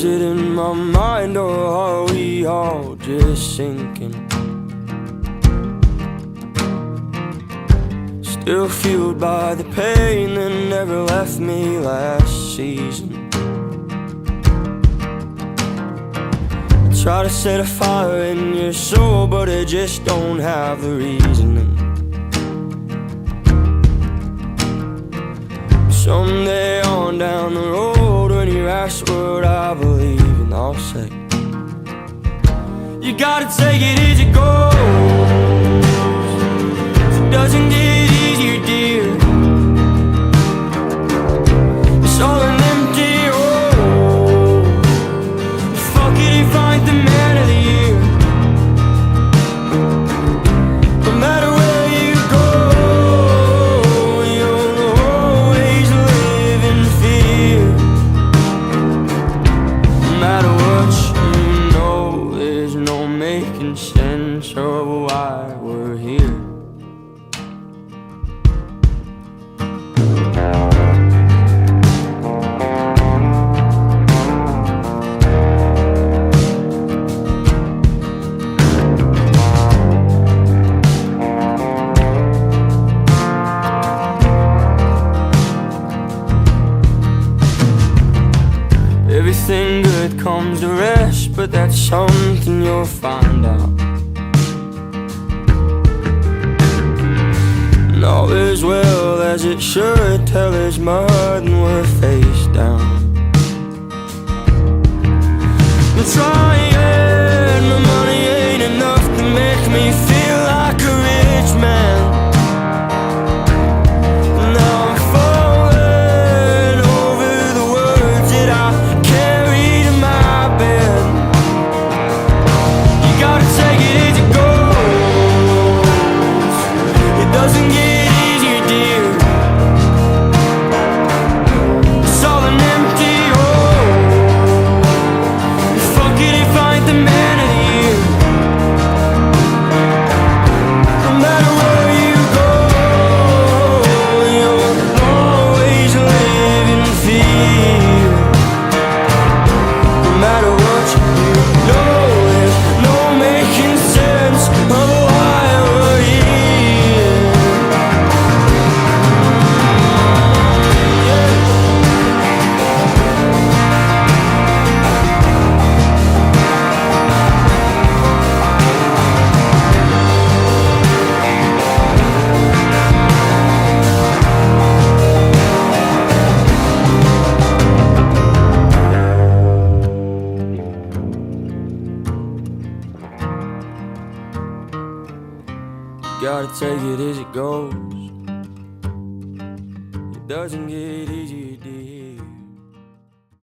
is it in my mind, or are we all just sinking? Still fueled by the pain that never left me last season. I try to set a fire in your soul, but I just don't have the reasoning. Someday on down the road, when you ask what I believe, and I'll say, you gotta take it as it goes. It doesn't get easier, dear. It's all an empty road. Fuck it and find the man of the year. No matter where you go, you'll always live in fear. No matter what you know, there's no making sense of why we're here. Everything good comes to rest, but that's something you'll find out. And all is well as it should, till there's mud and we're face down. I'm trying, my money ain't enough to make me feel like a rich man. Now I'm falling over the words that I carried in my bed. You gotta take it as it goes. It doesn't get easier, dear. It's all an empty road. Fuck it and find the man of the year. No matter where you go, you'll always live in fear. No matter what you know, there's no making sense of why we're here. Gotta take it as it goes. It doesn't get easier, dear.